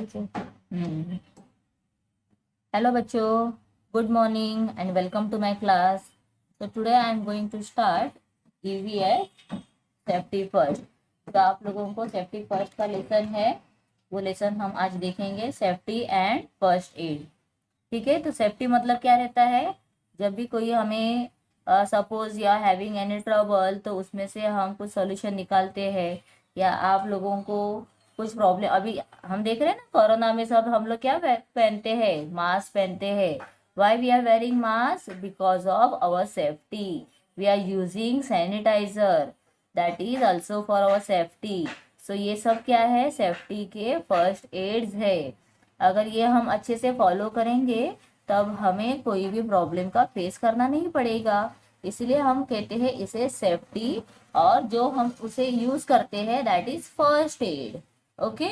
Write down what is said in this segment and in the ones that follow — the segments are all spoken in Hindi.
बच्चों। Hello बच्चों, good morning and welcome to my class. So today I am going to start EVS safety first. तो आप लोगों को सेफ्टी फर्स्ट का लेसन है, वो लेसन हम आज देखेंगे, सेफ्टी एंड फर्स्ट एड। ठीक है, तो सेफ्टी मतलब क्या रहता है, जब भी कोई हमें सपोज या हैविंग एनी ट्रबल, तो उसमें से हम कुछ सॉल्यूशन निकालते हैं, या आप लोगों को कुछ प्रॉब्लम, अभी हम देख रहे हैं ना कोरोना में सब हम लोग क्या पहनते हैं, मास्क पहनते हैं। Why are we wearing mask? Because of our safety. We are using sanitizer, that is also for our safety. So ये सब क्या है, सेफ्टी के फर्स्ट एड्स है। अगर ये हम अच्छे से फॉलो करेंगे तब हमें कोई भी प्रॉब्लम का फेस करना नहीं पड़ेगा। इसलिए हम कहते हैं इसे सेफ्टी, और जो हम उसे यूज करते हैं that is first aid. Okay,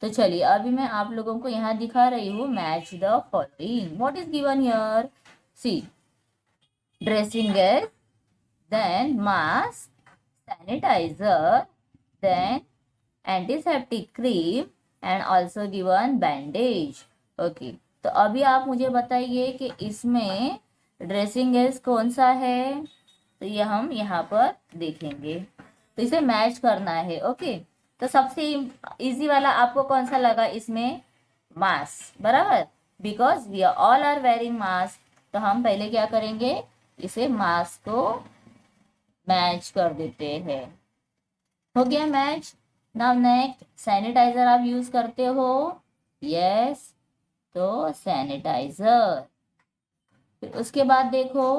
तो चलिए अभी मैं आप लोगों को यहाँ दिखा रही हूँ, match the following. What is given here? See, dressing gauze, then mask, sanitiser, then antiseptic cream and also given bandage. Okay, तो अभी आप मुझे बताइए कि इसमें ड्रेसिंग गेज कौन सा है, तो ये हम यहाँ पर देखेंगे, तो इसे मैच करना है। ओके, तो सबसे इजी वाला आपको कौन सा लगा इसमें? मास्क, बराबर, because we are all are wearing mask. तो हम पहले क्या करेंगे, इसे मास्क को मैच कर देते हैं। हो गया मैच। नाउ नेक्स्ट, सैनिटाइजर आप यूज करते हो? यस, तो सैनिटाइजर। फिर उसके बाद देखो,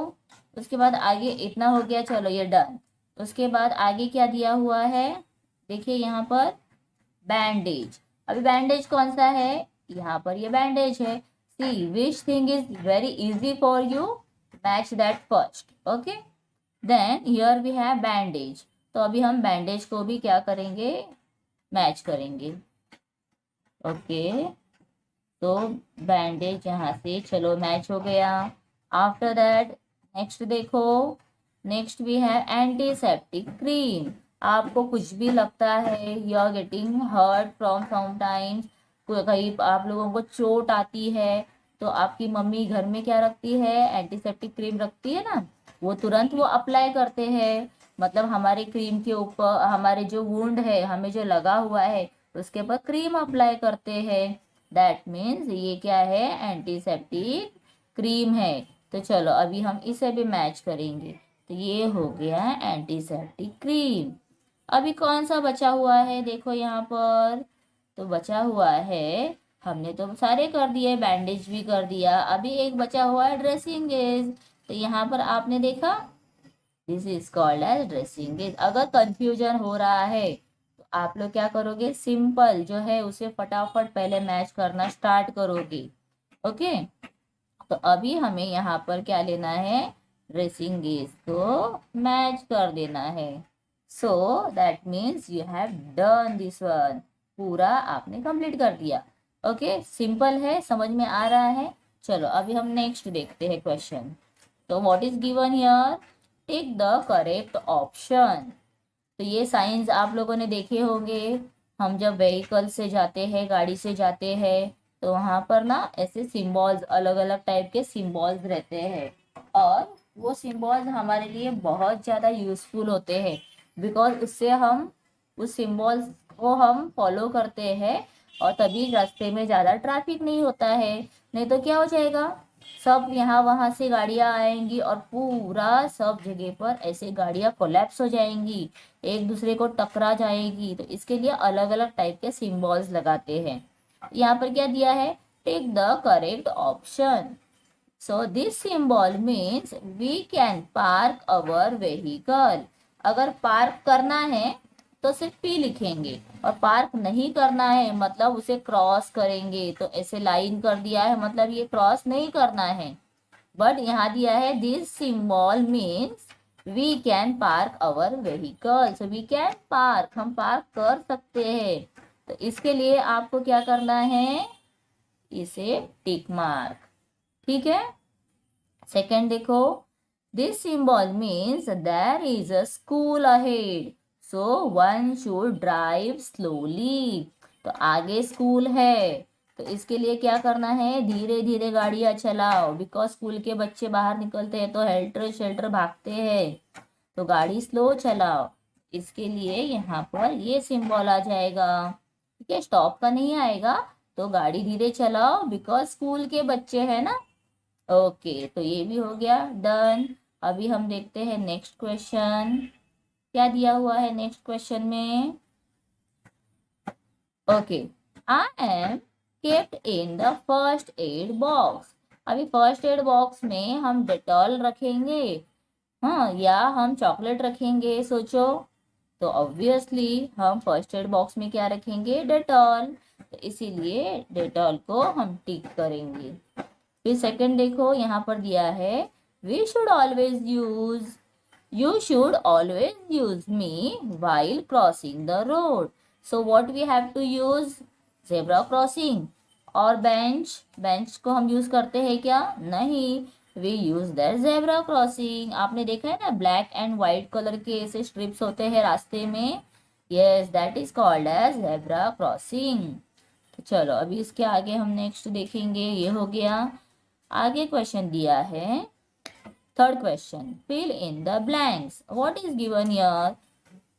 उसके बाद आगे इतना हो गया, चलो ये डन। उसके बाद आगे क्या दिया हुआ है, देखिए यहाँ पर बैंडेज। अभी बैंडेज कौन सा है, यहाँ पर ये बैंडेज है। See which thing is very easy for you, match that first. Okay, then here we have bandage. तो अभी हम बैंडेज को भी क्या करेंगे, मैच करेंगे। ओके, तो बैंडेज यहाँ से चलो मैच हो गया। आफ्टर दैट नेक्स्ट देखो, नेक्स्ट भी है एंटीसेप्टिक क्रीम। आपको कुछ भी लगता है, you are getting hurt from sometimes, कहीं आप लोगों को चोट आती है, तो आपकी मम्मी घर में क्या रखती है, एंटीसेप्टिक क्रीम रखती है ना, वो तुरंत वो अप्लाई करते हैं। मतलब हमारे क्रीम के ऊपर, हमारे जो वुंड है, हमें जो लगा हुआ है, उसके ऊपर क्रीम अप्लाई करते हैं। दैट मीन्स ये क्या है, एंटीसेप्टिक क्रीम है। तो चलो अभी हम इसे भी मैच करेंगे। तो ये हो गया एंटीसेप्टिक क्रीम। अभी कौन सा बचा हुआ है, देखो यहाँ पर, तो बचा हुआ है, हमने तो सारे कर दिए, बैंडेज भी कर दिया, अभी एक बचा हुआ है ड्रेसिंग गेज। तो यहाँ पर आपने देखा, this is called as dressing gauze. अगर कंफ्यूजन हो रहा है तो आप लोग क्या करोगे, सिंपल जो है उसे फटाफट पहले मैच करना स्टार्ट करोगे। ओके, तो अभी हमें यहाँ पर क्या लेना है, ड्रेसिंग गेज को मैच कर देना है। So that means you have done this one, पूरा आपने कंप्लीट कर दिया। ओके, सिंपल है, समझ में आ रहा है। चलो अभी हम नेक्स्ट देखते हैं क्वेश्चन। तो what is given here, take the correct option. तो ये साइंस आप लोगों ने देखे होंगे, हम जब व्हीकल से जाते हैं, गाड़ी से जाते हैं, तो वहाँ पर ना ऐसे सिंबल्स, अलग अलग टाइप के सिंबल्स रहते हैं, और वो सिंबल्स हमारे लिए बहुत ज़्यादा यूजफुल होते हैं, बिकॉज उससे हम उस सिंबल्स को हम फॉलो करते हैं, और तभी रास्ते में ज़्यादा ट्रैफिक नहीं होता है। नहीं तो क्या हो जाएगा, सब यहाँ वहाँ से गाड़ियाँ आएंगी और पूरा सब जगह पर ऐसे गाड़ियाँ कोलैप्स हो जाएंगी, एक दूसरे को टकरा जाएगी। तो इसके लिए अलग अलग टाइप के सिंबल्स लगाते हैं। यहाँ पर क्या दिया है, take the correct option. So this symbol means we can park our vehicle. अगर पार्क करना है तो सिर्फ पी लिखेंगे, और पार्क नहीं करना है मतलब उसे क्रॉस करेंगे, तो ऐसे लाइन कर दिया है, मतलब ये क्रॉस नहीं करना है। बट यहाँ दिया है this symbol means we can park our vehicle. So we can park, हम पार्क कर सकते हैं। तो इसके लिए आपको क्या करना है, इसे टिक मार्क। ठीक है, सेकेंड देखो, this symbol means there is a school ahead, so one should drive slowly. तो आगे स्कूल है, तो इसके लिए क्या करना है, धीरे धीरे गाड़ियां चलाओ, बिकॉज स्कूल के बच्चे बाहर निकलते हैं तो हेल्टर शेल्टर भागते हैं, तो गाड़ी स्लो चलाओ। इसके लिए यहाँ पर ये सिंबल आ जाएगा, ठीक है, स्टॉप का नहीं आएगा, तो गाड़ी धीरे चलाओ बिकॉज स्कूल के बच्चे हैं ना। ओके, तो ये भी हो गया डन। अभी हम देखते हैं नेक्स्ट क्वेश्चन, क्या दिया हुआ है नेक्स्ट क्वेश्चन में। Okay, I am kept in the first aid box. अभी फर्स्ट एड बॉक्स में हम डेटॉल रखेंगे, हाँ, या हम चॉकलेट रखेंगे, सोचो। तो ऑब्वियसली हम फर्स्ट एड बॉक्स में क्या रखेंगे, डेटॉल, तो इसीलिए डेटॉल को हम टिक करेंगे। फिर सेकंड देखो, यहाँ पर दिया है we should always use, you should always use me while crossing the road. So what we have to use, zebra crossing. और बेंच, बेंच को हम यूज करते हैं क्या, नहीं, we use that zebra crossing. आपने देखा है ना, ब्लैक एंड व्हाइट कलर के ऐसे स्ट्रिप्स होते हैं रास्ते में, yes, that is called as zebra crossing. तो चलो अभी इसके आगे हम नेक्स्ट देखेंगे, ये हो गया। आगे क्वेश्चन दिया है, third question, fill in the blanks, what is given here.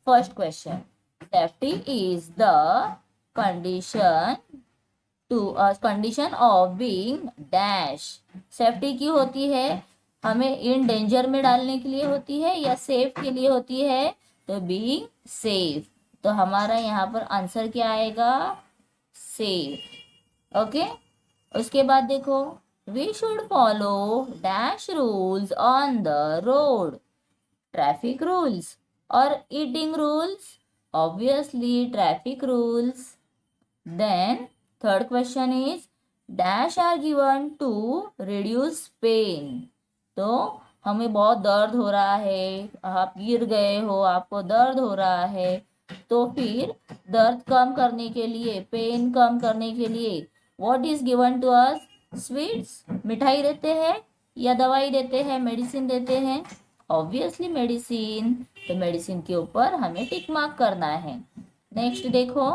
First question, safety is the condition to condition of being dash. Safety की होती है, हमें इन डेंजर में डालने के लिए होती है या सेफ के लिए होती है, तो बीइंग सेफ। तो हमारा यहाँ पर आंसर क्या आएगा, सेफ। ओके, उसके बाद देखो, we should follow dash rules on the road, traffic rules और eating rules, obviously traffic rules. Then third question is dash are given to reduce pain. तो हमें बहुत दर्द हो रहा है, आप गिर गए हो, आपको दर्द हो रहा है, तो फिर दर्द कम करने के लिए, पेन कम करने के लिए what is given to us, sweets, मिठाई देते हैं या दवाई देते हैं, मेडिसिन देते हैं, ऑब्वियसली मेडिसिन। तो मेडिसिन के ऊपर हमें टिक मार्क करना है। नेक्स्ट देखो,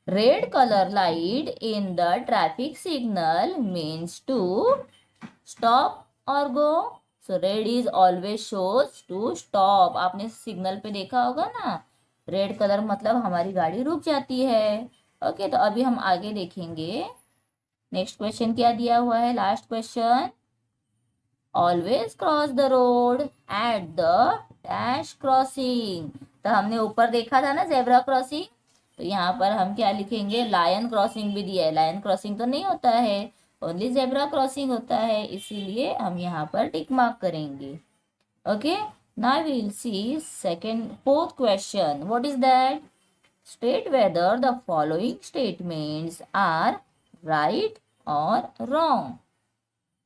red colour light in the traffic signal means to stop और go. So red is always shows to stop. आपने सिग्नल पे देखा होगा ना, रेड कलर मतलब हमारी गाड़ी रुक जाती है। ओके, तो अभी हम आगे देखेंगे नेक्स्ट क्वेश्चन क्या दिया हुआ है, last question, always cross the road at the dash crossing. तो हमने ऊपर देखा था ना जेब्रा क्रॉसिंग, तो यहाँ पर हम क्या लिखेंगे, लायन क्रॉसिंग भी दिया है, लायन क्रॉसिंग तो नहीं होता है, ओनली जेब्रा क्रॉसिंग होता है, इसीलिए हम यहाँ पर टिक मार्क करेंगे। Okay, now we will see second fourth question, what is that, state whether the following statements are right और रॉन्ग।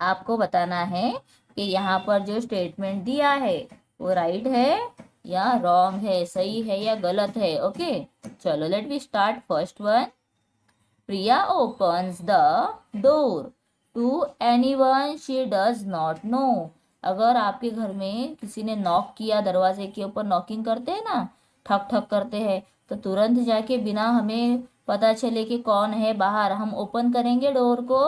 आपको बताना है कि यहाँ पर जो स्टेटमेंट दिया है वो राइट है या रॉन्ग है, सही है या गलत है। ओके, चलो let we start first one, Priya opens the door to anyone she does not know. अगर आपके घर में किसी ने नॉक किया, दरवाजे के ऊपर नॉकिंग करते हैं ना, ठक ठक करते हैं, तो तुरंत जाके बिना हमें पता चले कि कौन है बाहर, हम ओपन करेंगे डोर को,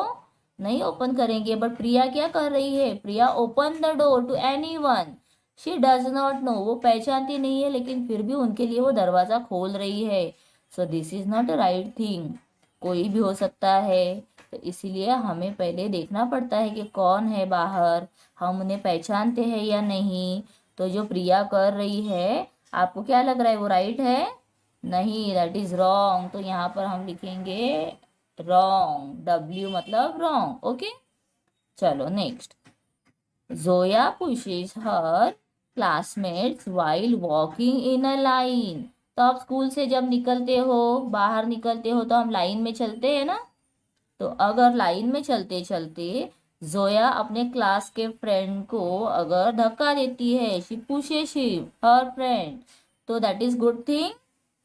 नहीं ओपन करेंगे। बट प्रिया क्या कर रही है, Priya open the door to anyone she does not know. वो पहचानती नहीं है लेकिन फिर भी उनके लिए वो दरवाजा खोल रही है। सो this is not a right thing, कोई भी हो सकता है, तो इसीलिए हमें पहले देखना पड़ता है कि कौन है बाहर, हम उन्हें पहचानते हैं या नहीं। तो जो प्रिया कर रही है, आपको क्या लग रहा है, वो राइट है, नहीं, दैट इज रॉन्ग। तो यहाँ पर हम लिखेंगे रॉन्ग, डब्ल्यू मतलब रॉन्ग। ओके, चलो next, Zoya pushes her classmates while walking in a line. तो आप स्कूल से जब निकलते हो, बाहर निकलते हो, तो हम लाइन में चलते हैं ना। तो अगर लाइन में चलते चलते जोया अपने क्लास के फ्रेंड को अगर धक्का देती है, she pushes him her friend, तो that is good thing,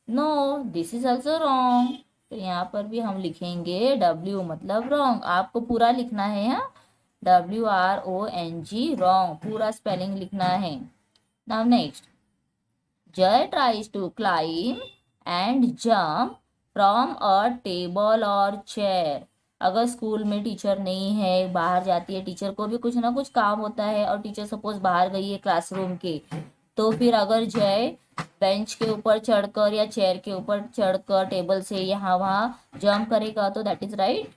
no, this is also wrong. तो यहाँ पर भी हम लिखेंगे डब्ल्यू मतलब रॉन्ग। आपको पूरा लिखना है, हाँ, WRONG, रॉन्ग, पूरा स्पेलिंग लिखना है। Now next, Jay tries to climb and jump from a table और चेयर। अगर स्कूल में टीचर नहीं है, बाहर जाती है, टीचर को भी कुछ ना कुछ काम होता है और टीचर सपोज बाहर गई है क्लासरूम के, तो फिर अगर जय बेंच के ऊपर चढ़कर या चेयर के ऊपर चढ़कर टेबल से यहाँ वहाँ जंप करेगा तो that is right?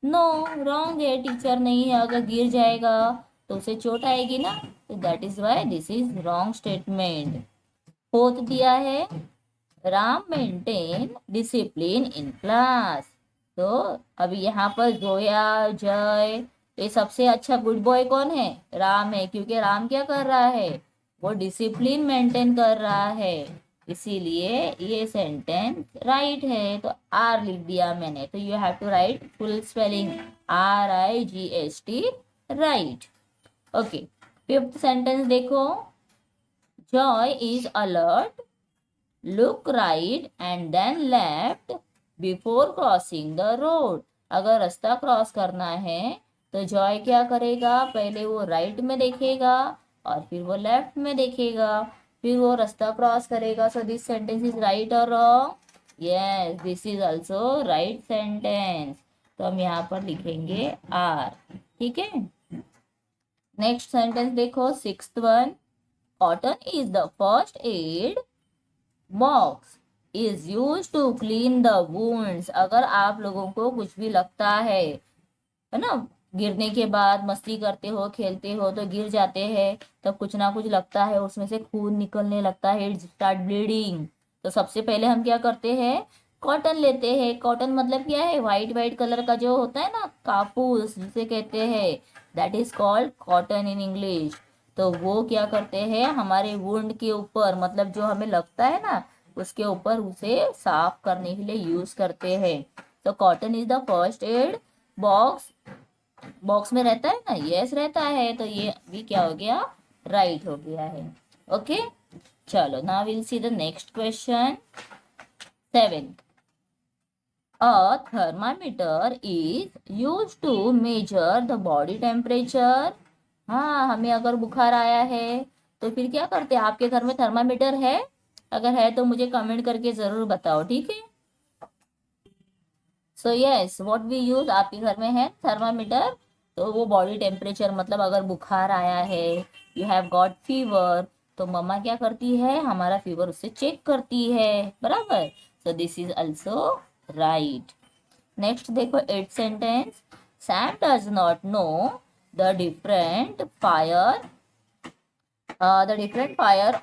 No, wrong है। टीचर नहीं है, अगर गिर जाएगा तो उसे चोट आएगी ना, तो that is why this is wrong statement. Fourth दिया है Ram maintain discipline in class. तो अभी यहाँ पर जोया, जय, ये सबसे अच्छा गुड बॉय कौन है? राम है, क्योंकि राम क्या कर रहा है? वो डिसिप्लिन मेंटेन कर रहा है, इसीलिए ये सेंटेंस राइट है। तो आर लिख दिया मैंने, तो you have to write full spelling RIGHT, right. Okay, fifth sentence देखो, Joy is alert, look right and then left before crossing the road. अगर रास्ता क्रॉस करना है तो जॉय क्या करेगा? पहले वो राइट में देखेगा और फिर वो लेफ्ट में देखेगा, फिर वो रास्ता क्रॉस करेगा। So this sentence is right और wrong? Yes, this is also right sentence. तो हम यहाँ पर लिखेंगे आर, ठीक है। नेक्स्ट सेंटेंस देखो, sixth one, cotton is the first aid box is use to clean the wounds. अगर आप लोगों को कुछ भी लगता है ना, गिरने के बाद मस्ती करते हो, खेलते हो तो गिर जाते हैं, तब कुछ ना कुछ लगता है, उसमें से खून निकलने लगता है, इट स्टार्ट ब्लीडिंग, तो सबसे पहले हम क्या करते हैं? कॉटन लेते हैं। कॉटन मतलब क्या है? वाइट वाइट कलर का जो होता है ना, कापूस जिसे कहते हैं, that is called cotton in English. तो वो क्या करते हैं, हमारे वुंड के ऊपर, मतलब जो हमें लगता है ना, उसके ऊपर उसे साफ करने के लिए यूज करते हैं। तो cotton is the first aid box, box में रहता है ना, यस रहता है, तो ये भी क्या हो गया? राइट हो गया है। ओके, चलो now will see the next question. 7, a thermometer is used to measure the body temperature। हाँ, हमें अगर बुखार आया है तो फिर क्या करते हैं? आपके घर में थर्मामीटर है? अगर है तो मुझे कमेंट करके जरूर बताओ, ठीक है। So yes, what we use, आपके घर में है थर्मामीटर, तो वो बॉडी टेम्परेचर, मतलब अगर बुखार आया है, यू हैव गॉट फीवर, तो मम्मा क्या करती है? हमारा फीवर उससे चेक करती है, बराबर। सो this is also right. Next देखो, 8th sentence, Sam does not know the different fire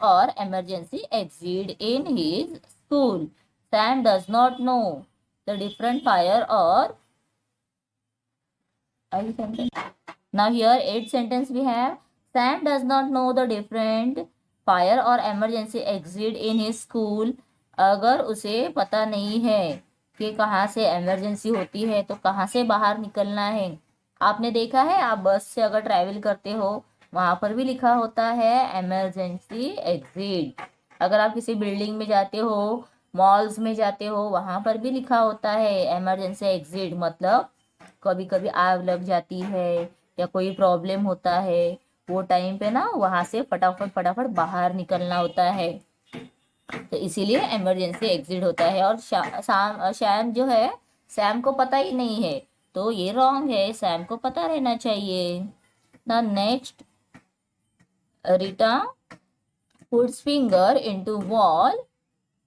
or emergency exit in his school। Sam does not know the different fire or sentence. Now here 8th sentence we have, Sam does not know the different fire or emergency exit in his school। अगर उसे पता नहीं है कि कहाँ से इमरजेंसी होती है, तो कहाँ से बाहर निकलना है। आपने देखा है, आप बस से अगर ट्रैवल करते हो, वहां पर भी लिखा होता है इमरजेंसी एग्जिट। अगर आप किसी बिल्डिंग में जाते हो, मॉल्स में जाते हो, वहां पर भी लिखा होता है इमरजेंसी एग्जिट। मतलब कभी कभी आग लग जाती है या कोई प्रॉब्लम होता है, वो टाइम पे ना वहां से फटाफट फटाफट बाहर निकलना होता है, तो इसीलिए इमरजेंसी एग्जिट होता है। और सैम जो है, सैम को पता ही नहीं है, तो ये रॉन्ग है, सैम को पता रहना चाहिए। The next, Rita puts finger into wall.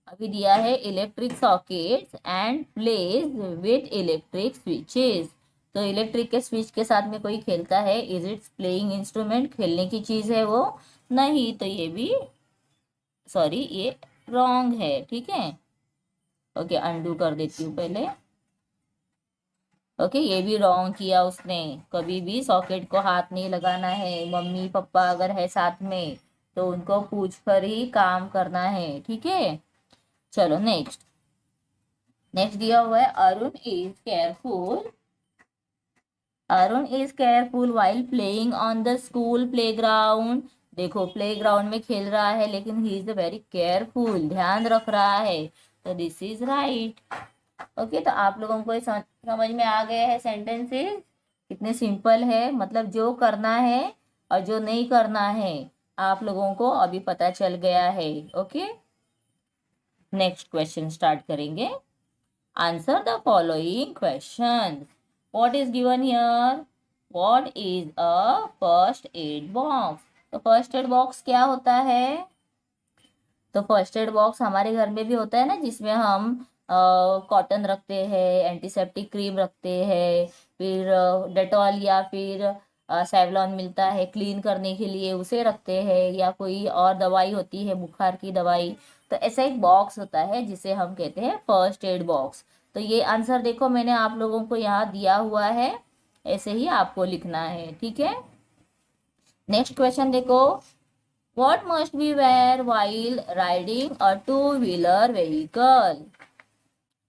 अभी दिया है electric sockets and plays with electric switches. तो इलेक्ट्रिक के स्विच के साथ में कोई खेलता है, इज इट्स प्लेइंग इंस्ट्रूमेंट, खेलने की चीज है वो? नहीं, तो ये भी सॉरी, ये रॉन्ग है, ठीक है। ओके, अनडू कर देती हूँ पहले। ओके, ये भी रॉन्ग किया उसने, कभी भी सॉकेट को हाथ नहीं लगाना है। मम्मी पापा अगर है साथ में तो उनको पूछ कर ही काम करना है, ठीक है। चलो नेक्स्ट, नेक्स्ट दिया हुआ है, Arun is careful while playing on the school playground. देखो, प्लेग्राउंड में खेल रहा है, लेकिन ही इज वेरी केयरफुल, ध्यान रख रहा है, तो दिस इज राइट। ओके, तो आप लोगों को समझ में आ गया है सेंटेंसेस कितने सिंपल है, मतलब जो करना है और जो नहीं करना है आप लोगों को अभी पता चल गया है। ओके, नेक्स्ट क्वेश्चन स्टार्ट करेंगे। Answer the following questions. What is given here? What is a first aid box? तो फर्स्ट एड बॉक्स क्या होता है? तो फर्स्ट एड बॉक्स हमारे घर में भी होता है ना, जिसमें हम कॉटन रखते हैं, एंटीसेप्टिक क्रीम रखते हैं, फिर डेटॉल या फिर सेवलॉन मिलता है क्लीन करने के लिए, उसे रखते हैं, या कोई और दवाई होती है बुखार की दवाई। तो ऐसा एक बॉक्स होता है जिसे हम कहते हैं फर्स्ट एड बॉक्स। तो ये आंसर देखो मैंने आप लोगों को यहाँ दिया हुआ है, ऐसे ही आपको लिखना है, ठीक है। नेक्स्ट क्वेश्चन देखो, What must we wear while riding a two-wheeler vehicle?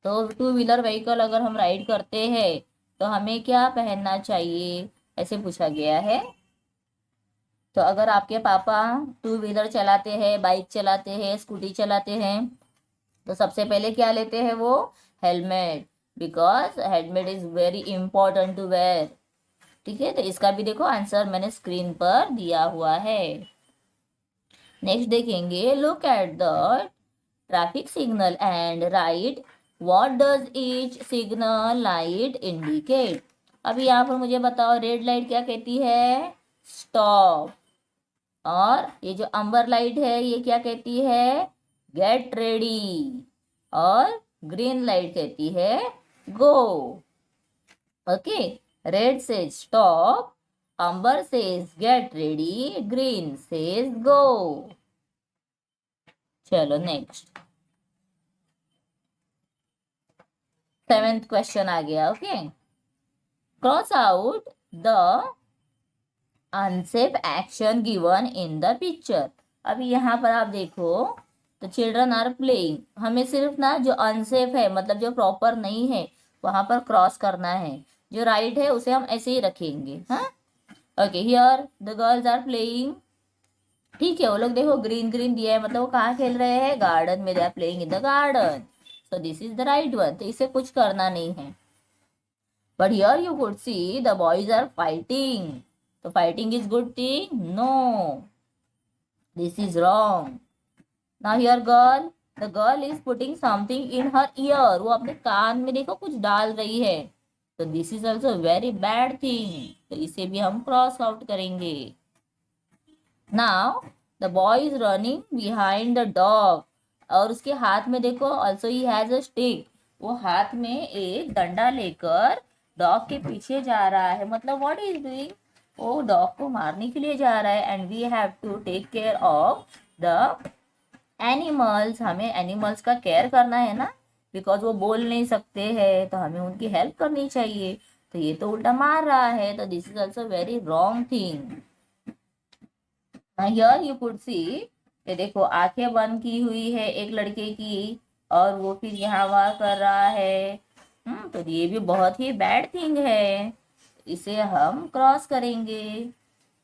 तो टू व्हीलर व्हीकल अगर हम राइड करते हैं तो हमें क्या पहनना चाहिए, ऐसे पूछा गया है। तो अगर आपके पापा टू व्हीलर चलाते हैं, बाइक चलाते हैं, स्कूटी चलाते हैं, तो सबसे पहले क्या लेते हैं वो? Helmet, because helmet is very important to wear, ठीक है। तो इसका भी देखो आंसर मैंने स्क्रीन पर दिया हुआ है। नेक्स्ट देखेंगे, look at the traffic signal and right what does each signal light indicate. अभी यहाँ पर मुझे बताओ, रेड लाइट क्या कहती है? स्टॉप। और ये जो अम्बर लाइट है ये क्या कहती है? Get ready. और ग्रीन लाइट कहती है गो। ओके, रेड से stop, Amber says get ready, green says go. चलो नेक्स्ट, सेवेंथ क्वेश्चन आ गया। Okay, cross out the unsafe action given in the picture. अभी यहाँ पर आप देखो, तो चिल्ड्रन आर प्लेइंग, हमें सिर्फ ना जो अनसेफ है मतलब जो प्रॉपर नहीं है वहां पर क्रॉस करना है, जो राइट है उसे हम ऐसे ही रखेंगे। हाँ, okay, here the girls are playing, ठीक है। वो लोग देखो ग्रीन ग्रीन दिया है, मतलब वो कहाँ खेल रहे हैं? गार्डन में, they are playing in the garden, so this is the right one. तो इसे कुछ करना नहीं है। But here you could see the boys are fighting, तो fighting is good thing? No, this is wrong. Now here girl, the girl is putting something in her ear, वो अपने कान में देखो कुछ डाल रही है, तो this is also very bad thing, तो इसे भी हम क्रॉस आउट करेंगे। Now the boy is running behind the dog, और उसके हाथ में देखो also he has a stick, वो हाथ में एक डंडा लेकर डॉग के पीछे जा रहा है, मतलब व्हाट इज डूइंग? वो डॉग को मारने के लिए जा रहा है। And we have to take care of the animals, हमें एनिमल्स का केयर करना है ना, बिकॉज वो बोल नहीं सकते हैं, तो हमें उनकी हेल्प करनी चाहिए। तो ये तो उल्टा मार रहा है, तो this is also very wrong thing. Here you could सी, ये देखो आंखें बंद की हुई है एक लड़के की, और वो फिर यहाँ वहाँ कर रहा है। तो ये भी बहुत ही बैड थिंग है, इसे हम क्रॉस करेंगे।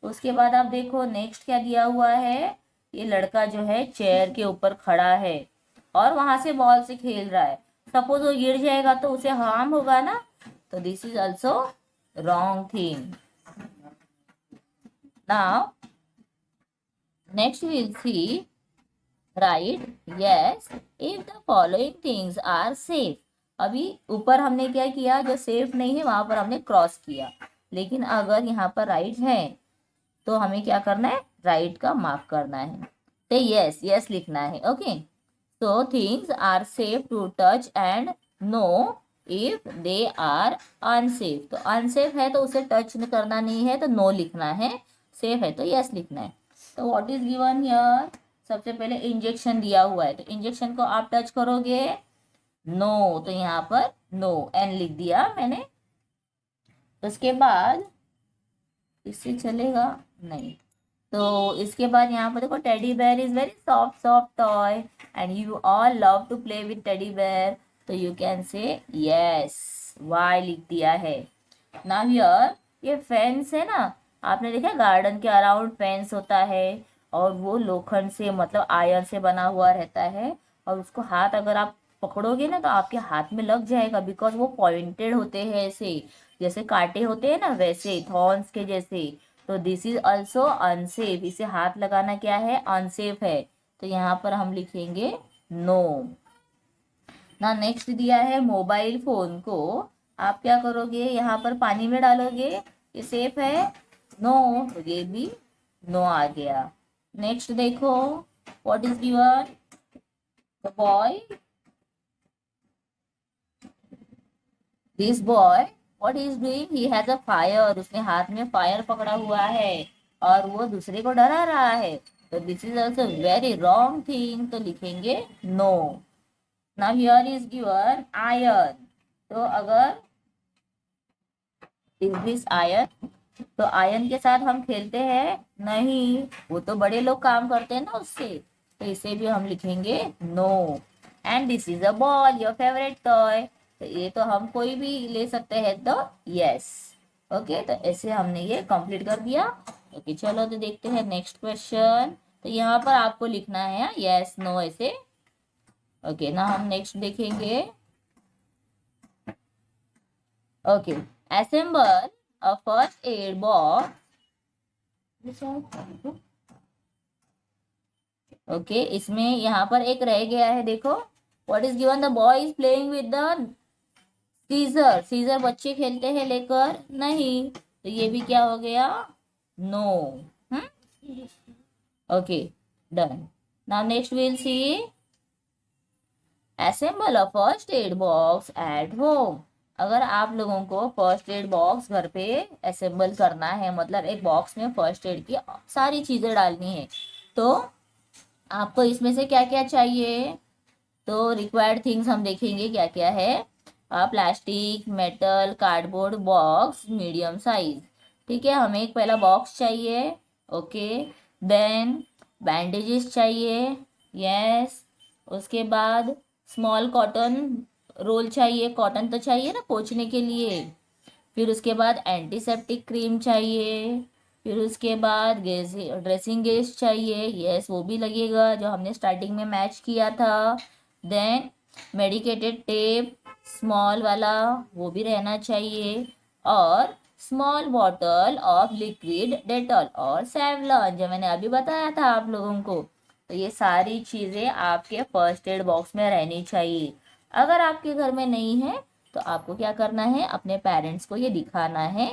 उसके बाद आप देखो नेक्स्ट क्या दिया हुआ है, ये लड़का जो है चेयर के ऊपर खड़ा है और वहां से बॉल से खेल रहा है, सपोज वो गिर जाएगा तो उसे हार्म होगा ना, तो this is also wrong thing. Now next we'll see, right, yes if the following things are safe। अभी ऊपर हमने क्या किया, जो सेफ नहीं है वहां पर हमने क्रॉस किया, लेकिन अगर यहाँ पर राइट है तो हमें क्या करना है? राइट का मार्क करना है, तो यस यस लिखना है। Okay, so things are safe to touch and no if they are unsafe. तो अनसेफ है तो उसे टच करना नहीं है, तो नो लिखना है, सेफ है तो यस लिखना है। तो व्हाट इज गिवन हियर, सबसे पहले इंजेक्शन दिया हुआ है, तो इंजेक्शन को आप टच करोगे? नो, तो यहाँ पर नो एन लिख दिया मैंने। उसके बाद इससे चलेगा नहीं, तो इसके बाद यहाँ पर देखो, teddy bear is very soft soft toy and you all love to play with teddy bear, तो you can say yes, Y लिख दिया है। नाउ हियर ये फेंस है ना, आपने देखा गार्डन के अराउंड फेंस होता है, और वो लोखंड से मतलब आयरन से बना हुआ रहता है, और उसको हाथ अगर आप पकड़ोगे ना तो आपके हाथ में लग जाएगा, बिकॉज वो पॉइंटेड होते हैं, ऐसे जैसे कांटे होते हैं ना वैसे, थॉर्न्स के जैसे। तो दिस इज ऑल्सो अनसेफ, इसे हाथ लगाना क्या है? अनसेफ है, तो यहाँ पर हम लिखेंगे नो। ना नेक्स्ट दिया है मोबाइल फोन को आप क्या करोगे, यहाँ पर पानी में डालोगे, ये सेफ है? नो, तो ये भी नो आ गया। नेक्स्ट देखो, what is given, the boy, this boy what is doing, he has a fire, उसने हाथ में फायर पकड़ा हुआ है और वो दूसरे को डरा रहा है, तो this is also very wrong thing, तो लिखेंगे no. Now here is given iron, तो अगर इज दिस आयन, तो आयन के साथ हम खेलते हैं नहीं, वो तो बड़े लोग काम करते हैं ना उससे, तो इसे भी हम लिखेंगे no. And this is a ball, your favourite toy, तो ये तो हम कोई भी ले सकते हैं, तो यस। ओके, तो ऐसे हमने ये कंप्लीट कर दिया। ओके चलो तो देखते हैं नेक्स्ट क्वेश्चन, तो यहाँ पर आपको लिखना है यस नो ऐसे। ओके ना, हम नेक्स्ट देखेंगे। Okay, assemble a first aid box। Okay, इसमें यहाँ पर एक रह गया है, देखो what is given, the boy is playing with the scissor, scissor बच्चे खेलते हैं लेकर नहीं, तो ये भी क्या हो गया, no. Okay done. Now next will see, assemble a first aid box at home। अगर आप लोगों को फर्स्ट एड बॉक्स घर पे असेंबल करना है, मतलब एक बॉक्स में फर्स्ट एड की सारी चीज़ें डालनी है, तो आपको इसमें से क्या क्या चाहिए, तो रिक्वायर्ड थिंग्स हम देखेंगे क्या क्या है। Plastic, metal, cardboard box, medium size. ठीक है, हमें एक पहला बॉक्स चाहिए। ओके, देन बैंडेजेस चाहिए, यस। उसके बाद स्मॉल कॉटन रोल चाहिए, कॉटन तो चाहिए ना पोंछने के लिए। फिर उसके बाद एंटीसेप्टिक क्रीम चाहिए। फिर उसके बाद ड्रेसिंग गेस चाहिए, यस वो भी लगेगा जो हमने स्टार्टिंग में मैच किया था। देन मेडिकेटेड टेप स्मॉल वाला, वो भी रहना चाहिए। और small bottle of liquid Dettol और सेवलॉन, जो मैंने अभी बताया था आप लोगों को। तो ये सारी चीज़ें आपके फर्स्ट एड बॉक्स में रहनी चाहिए। अगर आपके घर में नहीं है तो आपको क्या करना है, अपने पेरेंट्स को ये दिखाना है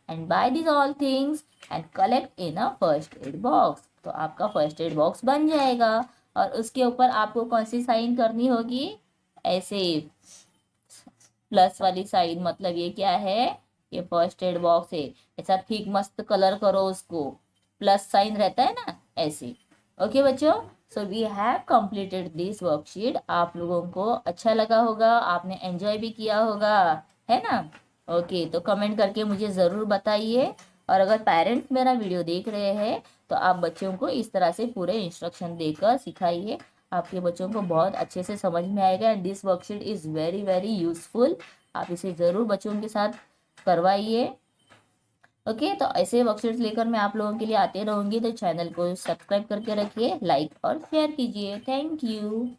and by this all things and collect in a first aid box, तो आपका फर्स्ट एड बॉक्स बन जाएगा। और उसके ऊपर आपको कौन सी साइन करनी होगी, ऐसे प्लस वाली साइन, मतलब ये क्या है, ये फर्स्ट एड बॉक्स है, ऐसा ठीक मस्त कलर करो उसको, प्लस साइन रहता है ना ऐसे। ओके बच्चों, so we have completed this worksheet. आप लोगों को अच्छा लगा होगा, आपने एंजॉय भी किया होगा, है ना। ओके, तो कमेंट करके मुझे ज़रूर बताइए। और अगर पेरेंट्स मेरा वीडियो देख रहे हैं तो आप बच्चों को इस तरह से पूरे इंस्ट्रक्शन देकर सिखाइए, आपके बच्चों को बहुत अच्छे से समझ में आएगा। And this worksheet is very very useful, आप इसे ज़रूर बच्चों के साथ करवाइए। ओके, तो ऐसे वर्कशीट्स लेकर मैं आप लोगों के लिए आते रहूँगी, तो चैनल को सब्सक्राइब करके रखिए, लाइक और शेयर कीजिए। Thank you.